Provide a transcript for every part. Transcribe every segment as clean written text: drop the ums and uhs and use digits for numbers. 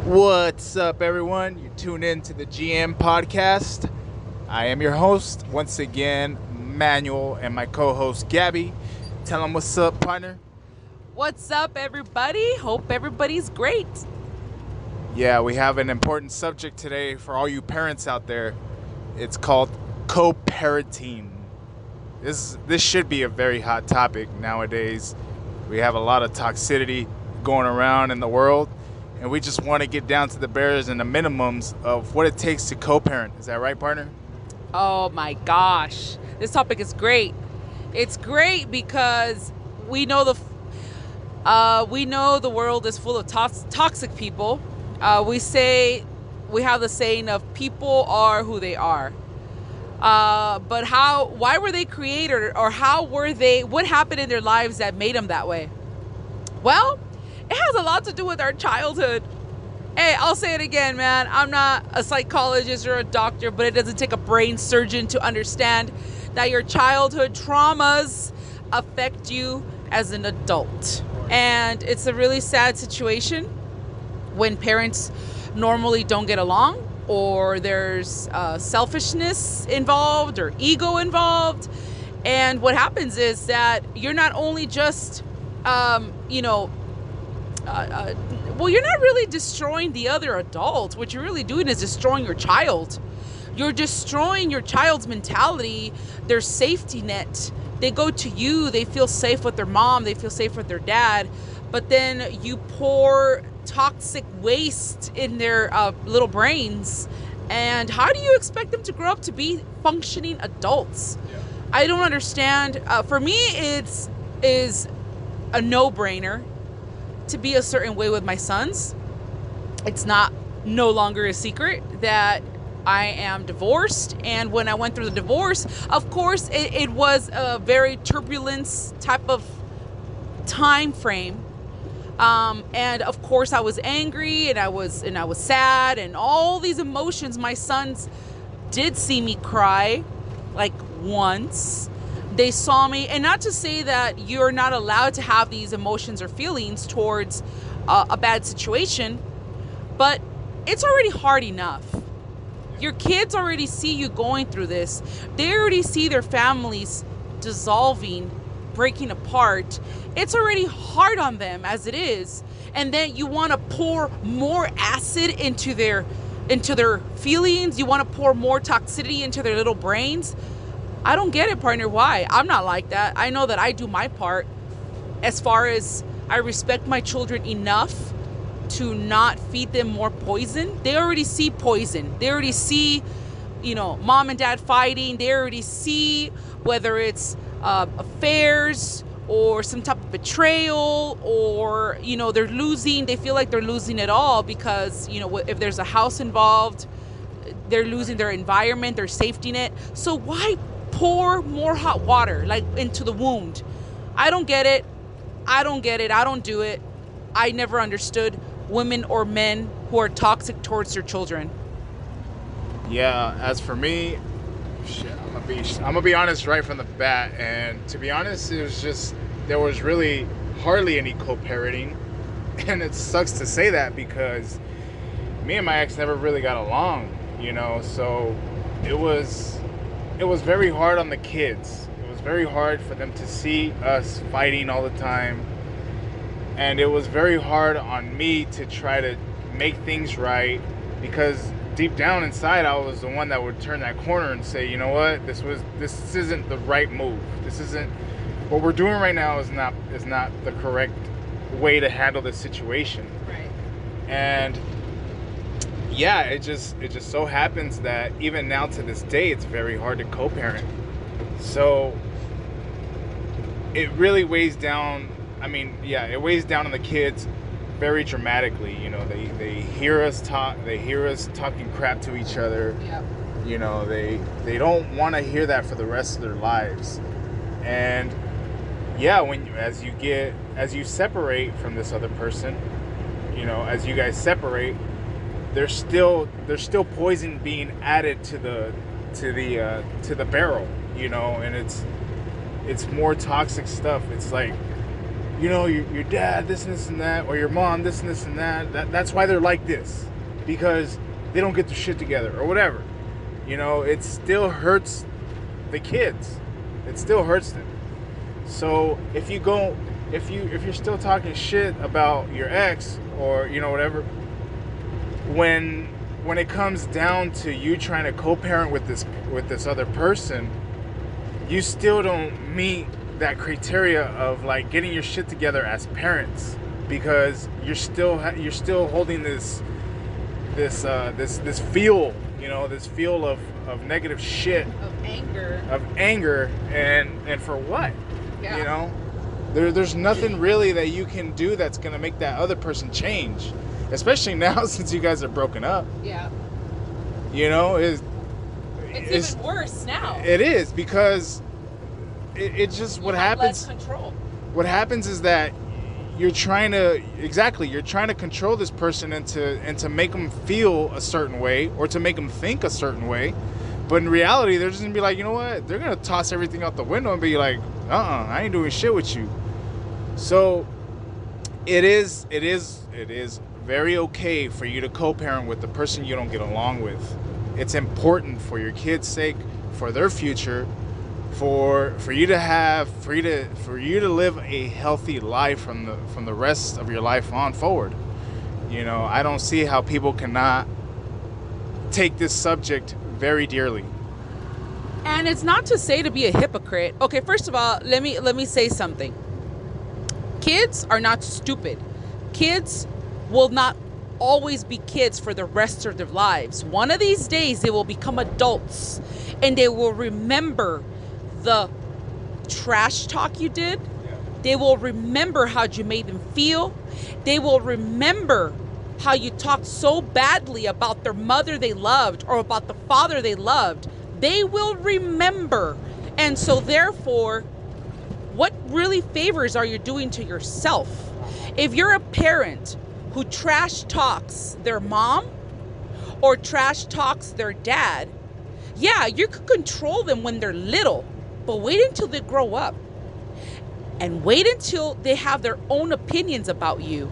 What's up, everyone? You tune in to the GM podcast. I am your host, once again, Manuel, and my co host, Gabby. Tell them what's up, partner. What's up, everybody? Hope everybody's great. Yeah, we have an important subject today for all you parents out there. It's called co parenting. This should be a very hot topic nowadays. We have a lot of toxicity going around in the world, and we just want to get down to the barriers and the minimums of what it takes to co-parent. Is that right, partner? Oh my gosh, this topic is great. It's great because we know the world is full of toxic people. We have the saying of people are who they are. But why were they created, or what happened in their lives that made them that way? Well, it has a lot to do with our childhood. Hey, I'll say it again, man. I'm not a psychologist or a doctor, but it doesn't take a brain surgeon to understand that your childhood traumas affect you as an adult. And it's a really sad situation when parents normally don't get along, or there's selfishness involved or ego involved. And what happens is that you're not only just, you're not really destroying the other adult. What you're really doing is destroying your child. You're destroying your child's mentality, their safety net. They go to you, they feel safe with their mom, they feel safe with their dad, but then you pour toxic waste in their little brains. And how do you expect them to grow up to be functioning adults? Yeah. I don't understand. For me, it is a no-brainer to be a certain way with my sons. It's no longer a secret that I am divorced. And when I went through the divorce, of course, it was a very turbulent type of time frame. And of course I was angry, and I was sad, and all these emotions. My sons did see me cry like once. They saw me, and not to say that you're not allowed to have these emotions or feelings towards a bad situation, but it's already hard enough. Your kids already see you going through this. They already see their families dissolving, breaking apart. It's already hard on them as it is. And then you want to pour more acid into their feelings. You want to pour more toxicity into their little brains. I don't get it, partner. Why? I'm not like that. I know that I do my part as far as I respect my children enough to not feed them more poison. They already see poison. They already see, mom and dad fighting. They already see whether it's affairs or some type of betrayal, or, they're losing. They feel like they're losing it all because, if there's a house involved, they're losing their environment, their safety net. So why pour more hot water into the wound? I don't get it. I don't do it. I never understood women or men who are toxic towards their children. Yeah, as for me, I'm gonna be honest right from the bat, and to be honest, there was really hardly any co-parenting, and it sucks to say that because me and my ex never really got along, so it was very hard on the kids. It was very hard for them to see us fighting all the time, and it was very hard on me to try to make things right, because deep down inside I was the one that would turn that corner and say, you know what, this isn't the right move. This isn't what we're doing right now. Is not the correct way to handle this situation. Right. And yeah, it just so happens that even now to this day, it's very hard to co-parent. So it really weighs down. It weighs down on the kids very dramatically. They hear us talk. They hear us talking crap to each other. Yep. They don't want to hear that for the rest of their lives. And yeah, as you separate from this other person, as you guys separate, there's still poison being added to the barrel, and it's more toxic stuff. It's like you know, your dad this and this and that, or your mom this and this and that. That's why they're like this, because they don't get their shit together or whatever. You know, it still hurts the kids. It still hurts them. So if you're still talking shit about your ex, or you know, whatever, when it comes down to you trying to co-parent with this other person, you still don't meet that criteria of like getting your shit together as parents, because you're still holding this feel, you know, this feel of negative shit, of anger, and for what? Yeah. You know, there's nothing really that you can do that's gonna make that other person change, especially now since you guys are broken up. Yeah. You know, it's even worse now. It is, because it just, what happens. Less control. What happens is that you're trying to control this person and to make them feel a certain way, or to make them think a certain way. But in reality, they're just gonna be like, you know what? They're gonna toss everything out the window and be like, I ain't doing shit with you. So it is very okay for you to co-parent with the person you don't get along with. It's important for your kids' sake, for their future, for you to live a healthy life from the rest of your life on forward. You know, I don't see how people cannot take this subject very dearly. And it's not to say to be a hypocrite. Okay, first of all, let me say something. Kids are not stupid. Kids will not always be kids for the rest of their lives. One of these days they will become adults, and they will remember the trash talk you did. They will remember how you made them feel. They will remember how you talked so badly about their mother they loved, or about the father they loved. They will remember. And so therefore, what really favors are you doing to yourself? If you're a parent who trash talks their mom or trash talks their dad, yeah, you could control them when they're little, but wait until they grow up. And wait until they have their own opinions about you.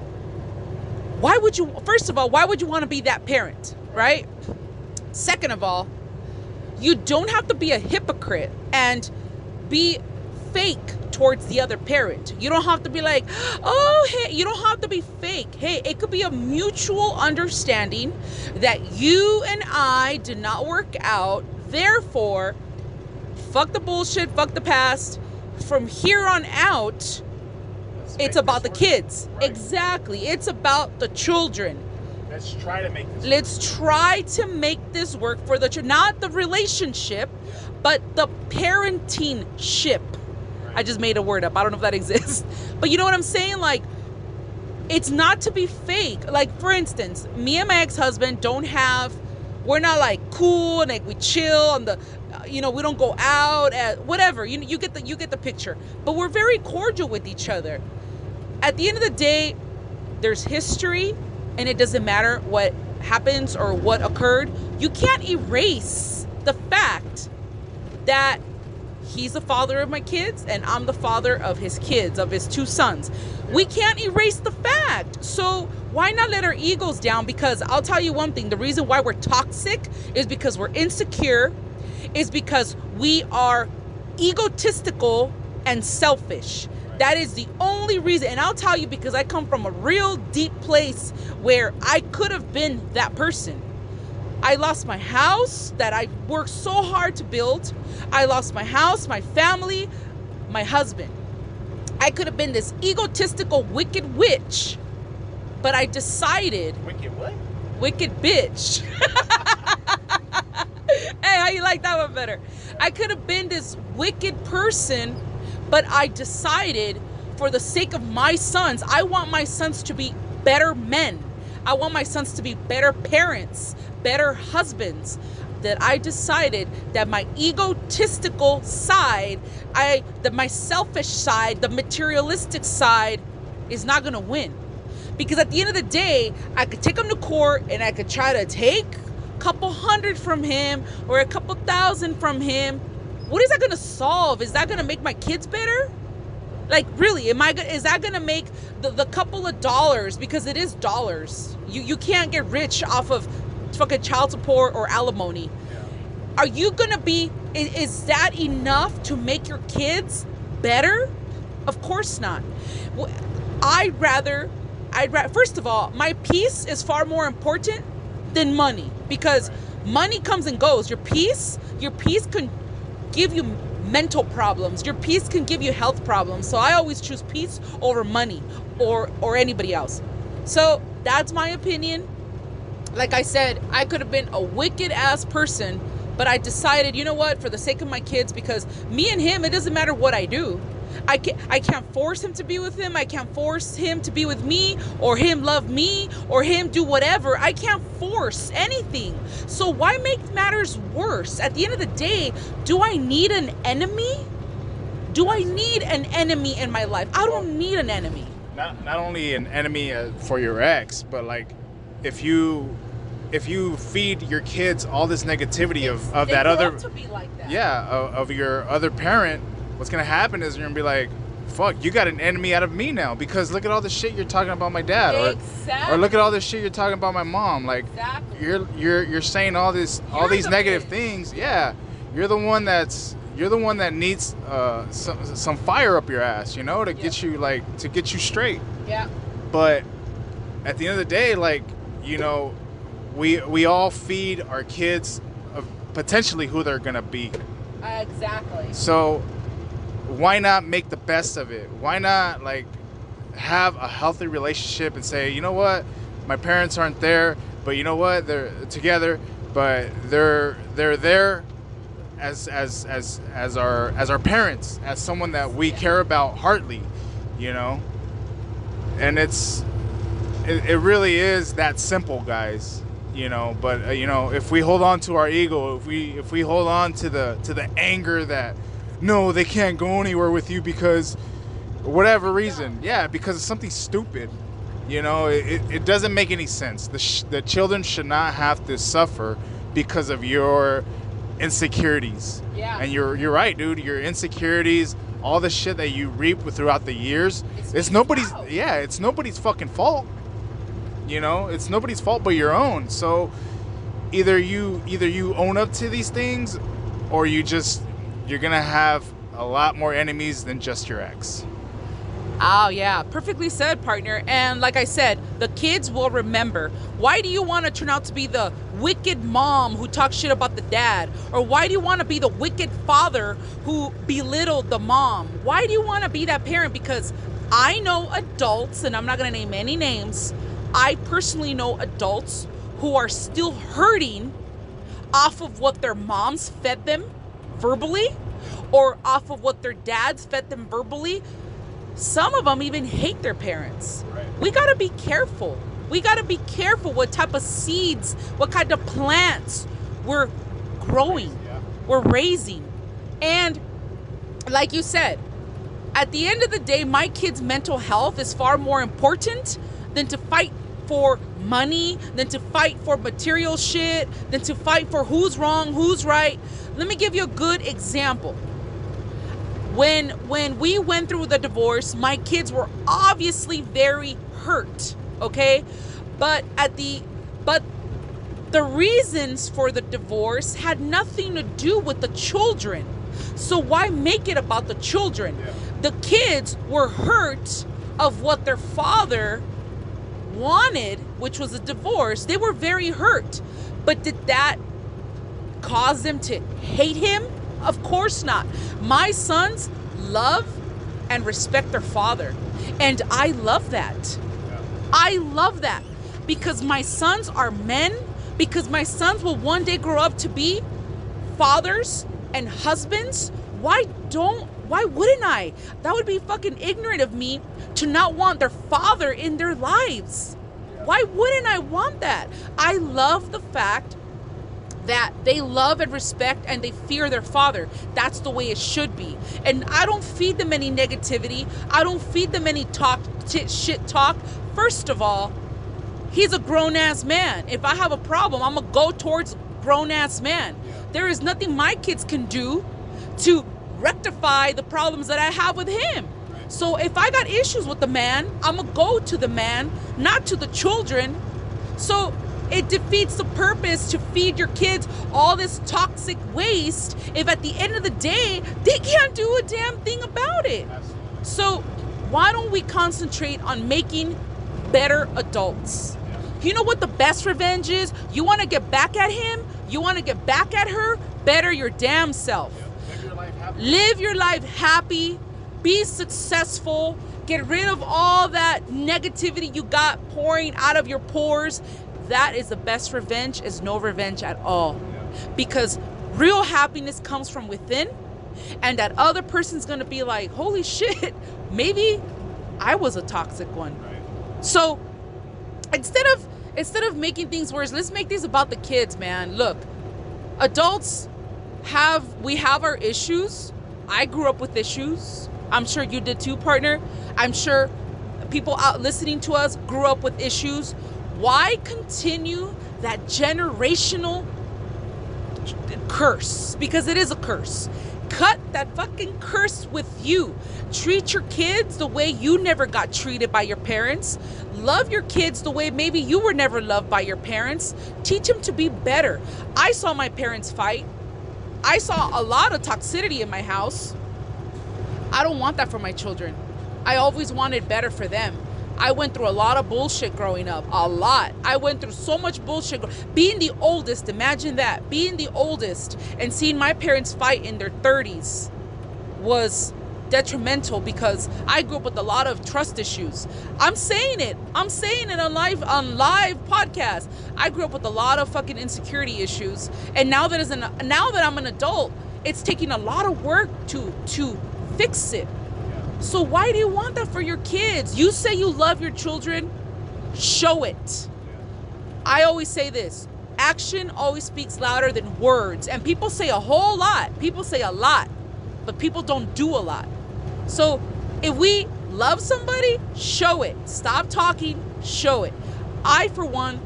First of all, why would you want to be that parent, right? Second of all, you don't have to be a hypocrite and be fake towards the other parent. You don't have to be like, oh, hey, you don't have to be fake. Hey, it could be a mutual understanding that you and I did not work out. Therefore, fuck the bullshit, fuck the past. From here on out, it's about the kids. Right. Exactly. It's about the children. Let's try to make this work. Let's try to make this work for the children. Not the relationship, but the parenting ship. Right. I just made a word up. I don't know if that exists. But you know what I'm saying? Like, it's not to be fake. Like, for instance, me and my ex-husband we're not like cool and like we chill on the, you know, we don't go out at whatever. You get the picture. But we're very cordial with each other. At the end of the day, there's history, and it doesn't matter what happens or what occurred. You can't erase the fact that he's the father of my kids and I'm the father of his kids, of his two sons. We can't erase the fact. So why not let our egos down? Because I'll tell you one thing, the reason why we're toxic is because we're insecure, is because we are egotistical and selfish. That is the only reason. And I'll tell you, because I come from a real deep place where I could have been that person. I lost my house that I worked so hard to build. I lost my house, my family, my husband. I could have been this egotistical, wicked witch. But I decided... Wicked what? Wicked bitch. Hey, how you like that one better? I could have been this wicked person, but I decided, for the sake of my sons, I want my sons to be better men. I want my sons to be better parents, better husbands. That I decided that my egotistical side, my selfish side, the materialistic side is not going to win. Because at the end of the day, I could take him to court and I could try to take a couple hundred from him or a couple thousand from him. What is that going to solve? Is that going to make my kids better? Like, really, is that gonna make the couple of dollars, because it is dollars. You can't get rich off of fucking child support or alimony. Are you gonna be? Is that enough to make your kids better? Of course not. I'd rather. First of all, my peace is far more important than money, because money comes and goes. Your peace can give you mental problems. Your peace can give you health problems. So I always choose peace over money or anybody else. So that's my opinion. Like I said, I could have been a wicked ass person, but I decided, you know what, for the sake of my kids, because me and him, it doesn't matter what I do. I can't force him to be with him. I can't force him to be with me, or him love me, or him do whatever. I can't force anything. So why make matters worse? At the end of the day, do I need an enemy? Do I need an enemy in my life? I don't need an enemy. Not only an enemy for your ex, but like if you feed your kids all this negativity of that other, to be like that. yeah, of your other parent, what's gonna happen is you're gonna be like, fuck, you got an enemy out of me now, because look at all the shit you're talking about my dad, or look at all this shit you're talking about my mom. Like, you're saying all these negative things. Yeah, you're the one that needs some fire up your ass, you know, to get you straight. Yeah. But at the end of the day, like, you know, we all feed our kids of potentially who they're gonna be. Exactly. So why not make the best of it? Why not like have a healthy relationship and say, you know what, my parents aren't there, but you know what, they're together, but they're there as our parents, as someone that we care about heartily, you know. And it really is that simple, guys, you know. But you know, if we hold on to our ego, if we hold on to the anger that, no, they can't go anywhere with you because whatever reason, because it's something stupid, you know, it doesn't make any sense. The children should not have to suffer because of your insecurities. Yeah. And you're right, dude. Your insecurities, all the shit that you reap throughout the years, it's nobody's fucking fault. You know, it's nobody's fault but your own. So either you own up to these things, or you're gonna have a lot more enemies than just your ex. Oh, yeah. Perfectly said, partner. And like I said, the kids will remember. Why do you want to turn out to be the wicked mom who talks shit about the dad? Or why do you want to be the wicked father who belittled the mom? Why do you want to be that parent? Because I know adults, and I'm not going to name any names, I personally know adults who are still hurting off of what their moms fed them verbally, or off of what their dads fed them verbally. Some of them even hate their parents. Right. We got to be careful. We got to be careful what type of seeds, what kind of plants we're growing, we're raising. And like you said, at the end of the day, my kids' mental health is far more important than to fight for money, than to fight for material shit, than to fight for who's wrong, who's right. Let me give you a good example. When we went through the divorce, my kids were obviously very hurt, okay? But the reasons for the divorce had nothing to do with the children. So why make it about the children? Yeah. The kids were hurt of what their father wanted, which was a divorce. They were very hurt. But did that cause them to hate him? Of course not. My sons love and respect their father. And I love that. Yeah. I love that. Because my sons are men. Because my sons will one day grow up to be fathers and husbands. Why wouldn't I? That would be fucking ignorant of me to not want their father in their lives. Why wouldn't I want that? I love the fact that they love and respect and they fear their father. That's the way it should be. And I don't feed them any negativity. I don't feed them any shit talk. First of all, he's a grown-ass man. If I have a problem, I'm going to go towards grown-ass man. There is nothing my kids can do to rectify the problems that I have with him. So if I got issues with the man, I'm going to go to the man, not to the children. So it defeats the purpose to feed your kids all this toxic waste if at the end of the day, they can't do a damn thing about it. So why don't we concentrate on making better adults? You know what the best revenge is? You want to get back at him? You want to get back at her? Better your damn self. Live your life happy. Be successful. Get rid of all that negativity you got pouring out of your pores. That is the best revenge, is no revenge at all. Because real happiness comes from within, and that other person's gonna be like, holy shit, maybe I was a toxic one. So instead of making things worse, let's make things about the kids, man. Look, adults have our issues. I grew up with issues. I'm sure you did too, partner. I'm sure people out listening to us grew up with issues. Why continue that generational curse? Because it is a curse. Cut that fucking curse with you. Treat your kids the way you never got treated by your parents. Love your kids the way maybe you were never loved by your parents. Teach them to be better. I saw my parents fight. I saw a lot of toxicity in my house. I don't want that for my children. I always wanted better for them. I went through a lot of bullshit growing up. A lot. I went through so much bullshit. Being the oldest, imagine that. Being the oldest and seeing my parents fight in their 30s was detrimental because I grew up with a lot of trust issues. I'm saying it on live podcast. I grew up with a lot of fucking insecurity issues. And now that I'm an adult, it's taking a lot of work to fix it. So why do you want that for your kids? You say you love your children, show it. I always say this, action always speaks louder than words. And people say a whole lot. People say a lot, but people don't do a lot. So if we love somebody, show it. Stop talking, show it. I, for one,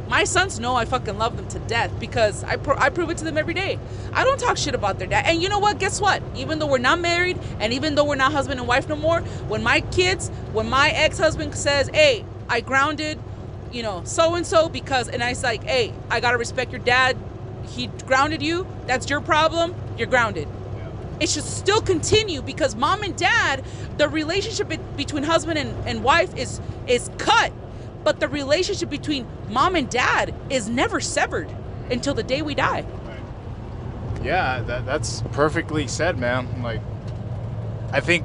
my sons know I fucking love them to death because I prove it to them every day. I don't talk shit about their dad. And you know what? Guess what? Even though we're not married and even though we're not husband and wife no more, when my ex-husband says, hey, I grounded, so-and-so because, and I was like, hey, I got to respect your dad. He grounded you. That's your problem. You're grounded. It should still continue because mom and dad, the relationship between husband and wife is cut. But the relationship between mom and dad is never severed until the day we die. Right. Yeah, that's perfectly said, man. Like, I think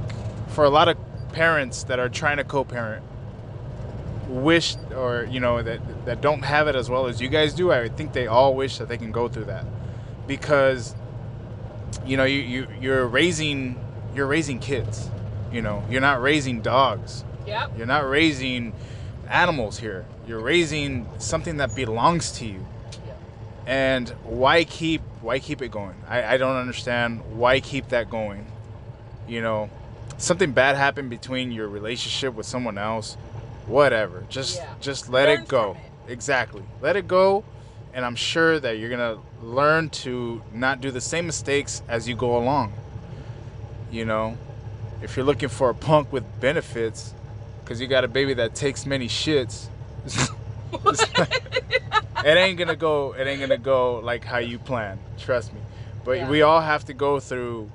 for a lot of parents that are trying to co-parent, wish or that don't have it as well as you guys do, I think they all wish that they can go through that because you're raising kids. You're not raising dogs. Yep. You're not raising animals here. You're raising something that belongs to you. And why keep it going? I don't understand why keep that going. Something bad happened between your relationship with someone else, whatever. Just let it go. Exactly. Let it go, and I'm sure that you're going to learn to not do the same mistakes as you go along. If you're looking for a punk with benefits because you got a baby that takes many shits, it ain't gonna go like how you plan, trust me. But we all have to go through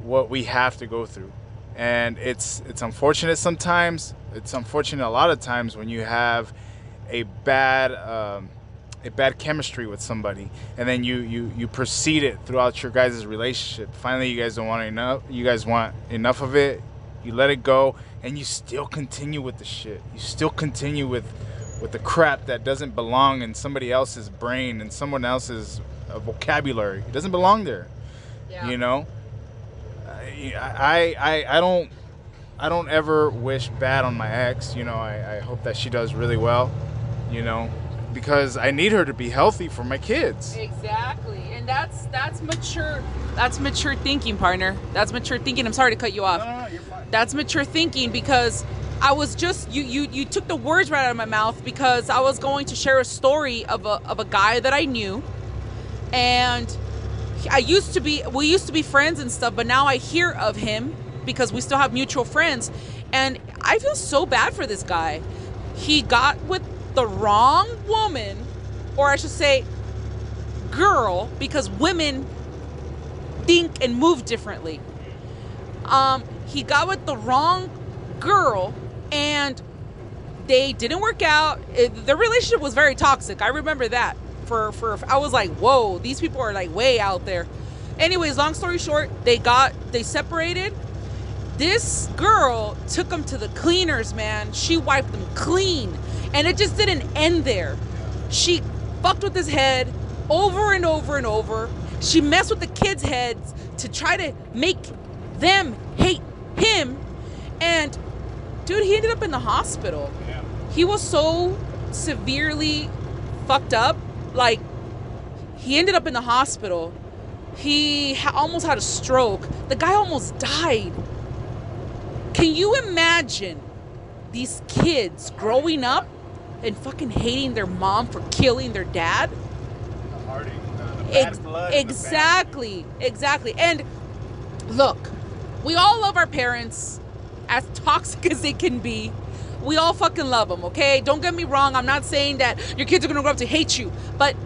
what we have to go through, and it's unfortunate sometimes. It's unfortunate a lot of times when you have a bad chemistry with somebody, and then you proceed it throughout your guys' relationship. Finally, you guys don't want enough. You guys want enough of it. You let it go, and you still continue with the shit. You still continue with the crap that doesn't belong in somebody else's brain and someone else's vocabulary. It doesn't belong there. Yeah. I don't ever wish bad on my ex. I hope that she does really well. Because I need her to be healthy for my kids. Exactly. And that's mature. That's mature thinking, partner. That's mature thinking. I'm sorry to cut you off. No, you're fine. That's mature thinking because I was just you took the words right out of my mouth because I was going to share a story of a guy that I knew, and we used to be friends and stuff, but now I hear of him because we still have mutual friends. And I feel so bad for this guy. He got with the wrong woman, or I should say girl, because women think and move differently. He got with the wrong girl, and they didn't work out. The relationship was very toxic. I remember that. I was like, whoa, these people are like way out there. Anyways, long story short, they separated. This girl took him to the cleaners, man. She wiped them clean. And it just didn't end there. She fucked with his head over and over and over. She messed with the kids' heads to try to make them hate him. And dude, he ended up in the hospital. Yeah. He was so severely fucked up. Like, he ended up in the hospital. He almost had a stroke. The guy almost died. Can you imagine these kids growing up and fucking hating their mom for killing their dad? The heartache, the bad blood. Exactly. And look, we all love our parents, as toxic as they can be. We all fucking love them, okay? Don't get me wrong. I'm not saying that your kids are going to grow up to hate you. But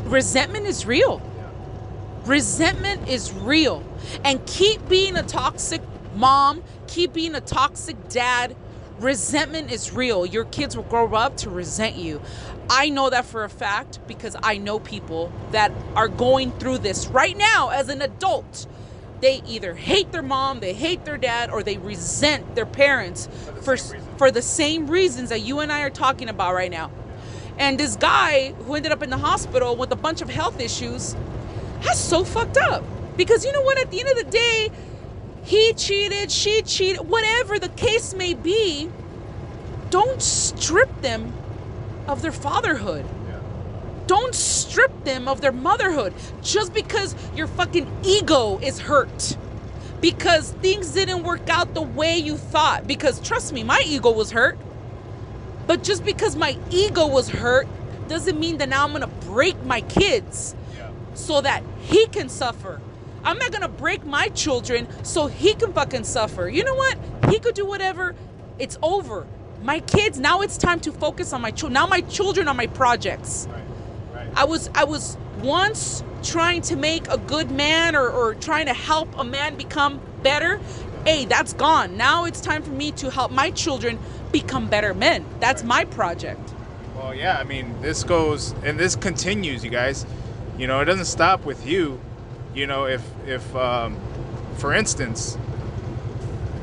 resentment is real. Yeah. Resentment is real. And keep being a toxic mom. Keep being a toxic dad. Resentment is real. Your kids will grow up to resent you. I know that for a fact because I know people that are going through this right now as an adult. They either hate their mom, they hate their dad, or they resent their parents for the same reasons that you and I are talking about right now. And this guy who ended up in the hospital with a bunch of health issues has so fucked up. Because you know what? At the end of the day, he cheated, she cheated, whatever the case may be, don't strip them of their fatherhood. Don't strip them of their motherhood just because your fucking ego is hurt. Because things didn't work out the way you thought. Because trust me, my ego was hurt. But just because my ego was hurt doesn't mean that now I'm going to break my kids so that he can suffer. I'm not going to break my children so he can fucking suffer. You know what? He could do whatever. It's over. My kids, now it's time to focus on my children. Now my children are my projects. Right. I was once trying to make a good man or trying to help a man become better. Hey, that's gone. Now it's time for me to help my children become better men. That's my project. Well, yeah, I mean, this goes and this continues, you guys. You know, it doesn't stop with you. You know, if for instance,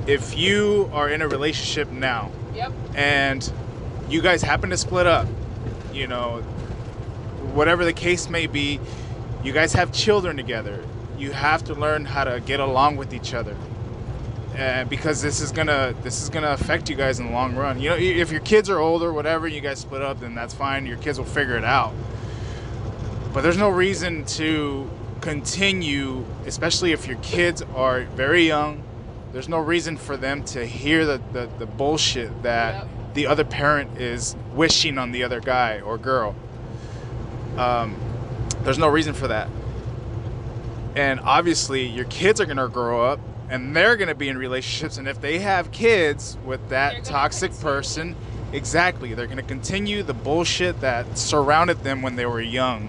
if you are in a relationship now, and you guys happen to split up, you know, whatever the case may be, you guys have children together. You have to learn how to get along with each other, because this is gonna affect you guys in the long run. You know, if your kids are older, whatever, you guys split up, then that's fine. Your kids will figure it out. But there's no reason to continue, especially if your kids are very young. There's no reason for them to hear the bullshit that the other parent is wishing on the other guy or girl. There's no reason for that. And obviously your kids are going to grow up and they're going to be in relationships, and if they have kids with that toxic person, exactly, they're going to continue the bullshit that surrounded them when they were young.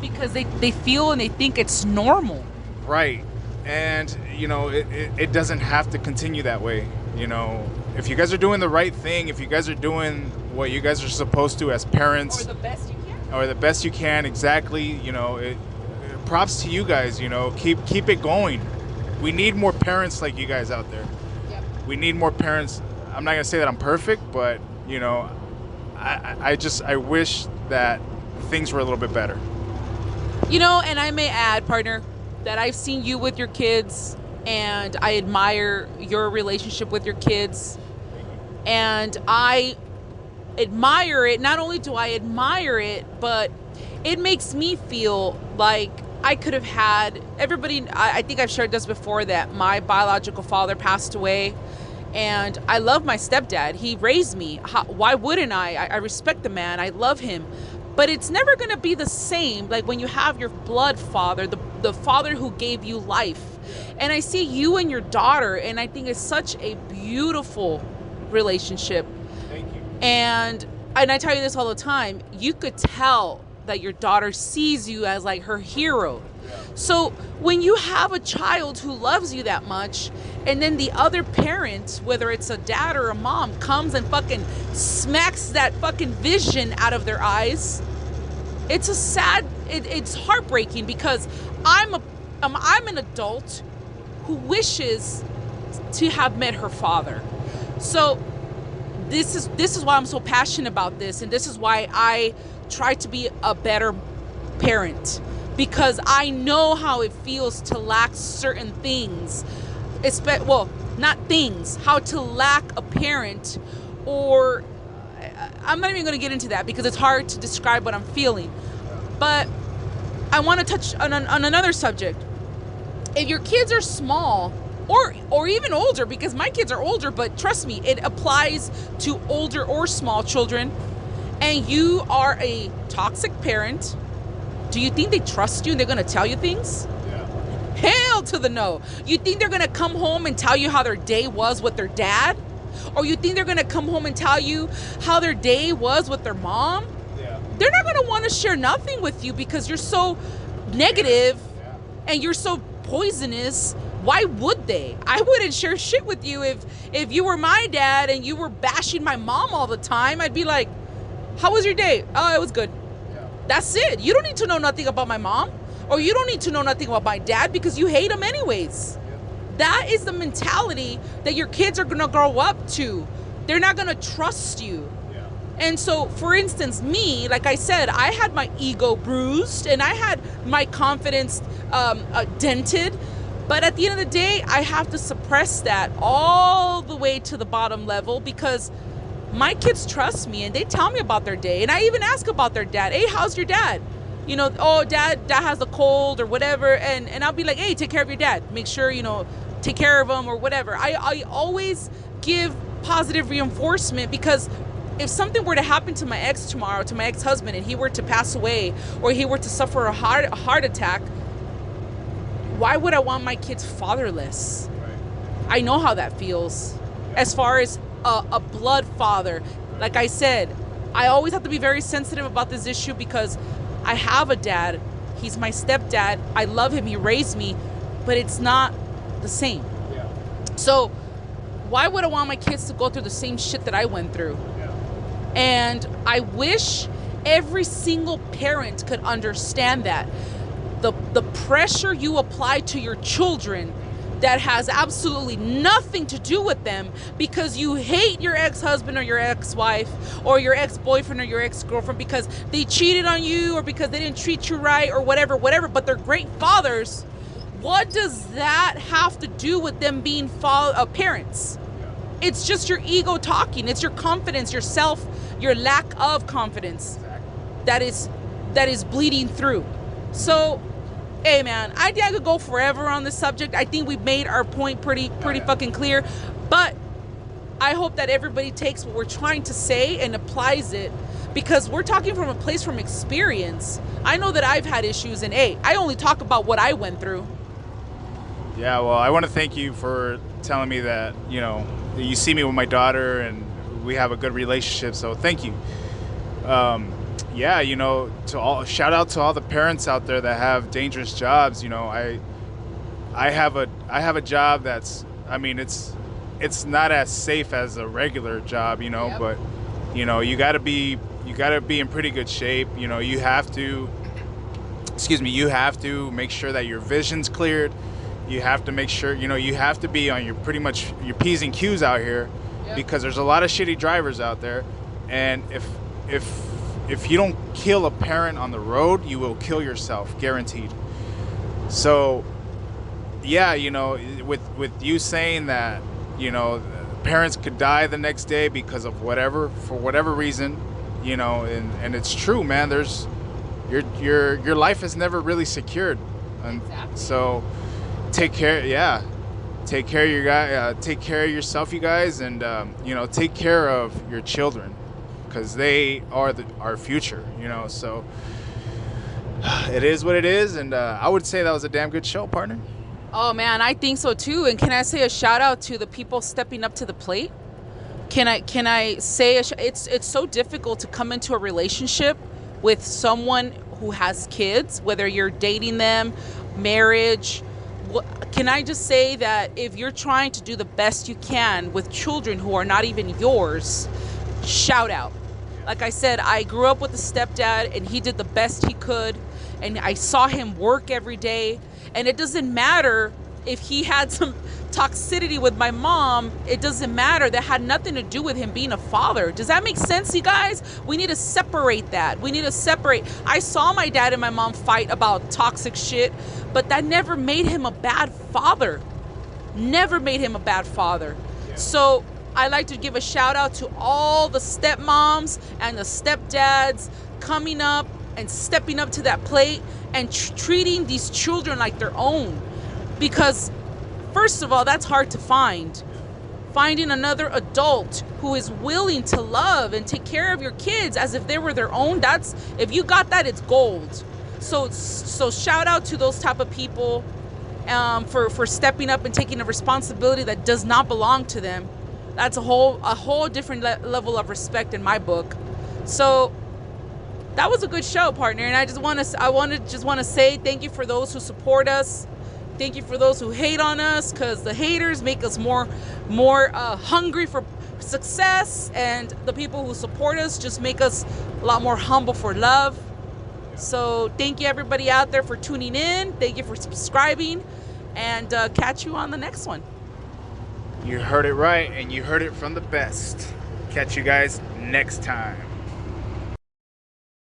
Because they feel and they think it's normal. Right. And you know, it doesn't have to continue that way. You know, if you guys are doing the right thing, if you guys are doing what you guys are supposed to as parents, or the best you can, exactly, you know, props to you guys. You know, keep it going. We need more parents like you guys out there. We need more parents. I'm not gonna say that I'm perfect, but you know, I wish that things were a little bit better. You know, and I may add, partner, that I've seen you with your kids, and I admire your relationship with your kids. And I admire it. Not only do I admire it, but it makes me feel like I could have had everybody. I think I've shared this before, that my biological father passed away, and I love my stepdad. He raised me. Why wouldn't I? I respect the man. I love him. But it's never going to be the same like when you have your blood father, the father who gave you life. And I see you and your daughter, and I think it's such a beautiful relationship. Thank you. And I tell you this all the time, you could tell that your daughter sees you as like her hero. So when you have a child who loves you that much, and then the other parent, whether it's a dad or a mom, comes and fucking smacks that fucking vision out of their eyes, it's a sad, it's heartbreaking, because I'm an adult who wishes to have met her father. So this is why I'm so passionate about this, and this is why I try to be a better parent, because I know how it feels to lack certain things. Well, not things, how to lack a parent, or I'm not even going to get into that because it's hard to describe what I'm feeling. But I want to touch on another subject. If your kids are small, or even older, because my kids are older, but trust me, it applies to older or small children, and you are a toxic parent, do you think they trust you and they're going to tell you things? Hell to the no. You think they're going to come home and tell you how their day was with their dad? Or you think they're going to come home and tell you how their day was with their mom? Yeah. They're not going to want to share nothing with you because you're so negative and you're so poisonous. Why would they? I wouldn't share shit with you if you were my dad and you were bashing my mom all the time. I'd be like, how was your day? Oh, it was good. Yeah. That's it. You don't need to know nothing about my mom. Or you don't need to know nothing about my dad because you hate him anyways. That is the mentality that your kids are going to grow up to. They're not going to trust you. And so, for instance, me, like I said, I had my ego bruised and I had my confidence dented. But at the end of the day, I have to suppress that all the way to the bottom level, because my kids trust me and they tell me about their day. And I even ask about their dad. Hey, how's your dad? You know, oh, dad has a cold or whatever. And I'll be like, hey, take care of your dad. Make sure, take care of him or whatever. I always give positive reinforcement, because if something were to happen to my ex tomorrow, to my ex-husband, and he were to pass away or he were to suffer a heart attack, why would I want my kids fatherless? I know how that feels. As far as a blood father, like I said, I always have to be very sensitive about this issue because I have a dad. He's my stepdad. I love him. He raised me, but it's not the same. Yeah. So why would I want my kids to go through the same shit that I went through? Yeah. And I wish every single parent could understand that. The pressure you apply to your children that has absolutely nothing to do with them, because you hate your ex-husband or your ex-wife or your ex-boyfriend or your ex-girlfriend because they cheated on you or because they didn't treat you right or whatever, but they're great fathers. What does that have to do with them being parents? It's just your ego talking. It's your confidence, yourself, your lack of confidence that is bleeding through. So, hey man, I think I could go forever on this subject. I think we've made our point pretty fucking clear. But I hope that everybody takes what we're trying to say and applies it, because we're talking from a place from experience. I know that I've had issues, and hey, I only talk about what I went through. Yeah, well, I want to thank you for telling me that, you see me with my daughter and we have a good relationship, so thank you. Shout out to all the parents out there that have dangerous jobs. I have a job that's, it's not as safe as a regular job, Yep. but you got to be in pretty good shape. You have to make sure that your vision's cleared. You have to make sure, you have to be on your P's and Q's out here. Yep. Because there's a lot of shitty drivers out there. And if you don't kill a parent on the road, you will kill yourself, guaranteed. So, yeah, with you saying that, parents could die the next day because of for whatever reason, and it's true, man. There's your life is never really secured, and exactly. So take care of your guy. Take care of yourself, you guys, and take care of your children, because they are our future. So it is what it is, and I would say that was a damn good show, partner. Oh man, I think so too. And can I say a shout out to the people stepping up to the plate? Can I say it's so difficult to come into a relationship with someone who has kids, whether you're dating them, marriage. Can I just say that if you're trying to do the best you can with children who are not even yours, shout out. Like I said, I grew up with a stepdad and he did the best he could, and I saw him work every day. And it doesn't matter if he had some toxicity with my mom, it doesn't matter. That had nothing to do with him being a father. Does that make sense, you guys? We need to separate that. We need to separate. I saw my dad and my mom fight about toxic shit, but that never made him a bad father. Never made him a bad father. So I like to give a shout out to all the stepmoms and the stepdads coming up and stepping up to that plate and treating these children like their own. Because first of all, that's hard to find. Finding another adult who is willing to love and take care of your kids as if they were their own, that's, if you got that, it's gold. So shout out to those type of people for stepping up and taking a responsibility that does not belong to them. That's a whole different level of respect in my book. So that was a good show, partner. And I just want to say thank you for those who support us. Thank you for those who hate on us, because the haters make us more hungry for success, and the people who support us just make us a lot more humble for love. So thank you everybody out there for tuning in. Thank you for subscribing, and catch you on the next one. You heard it right, and you heard it from the best. Catch you guys next time.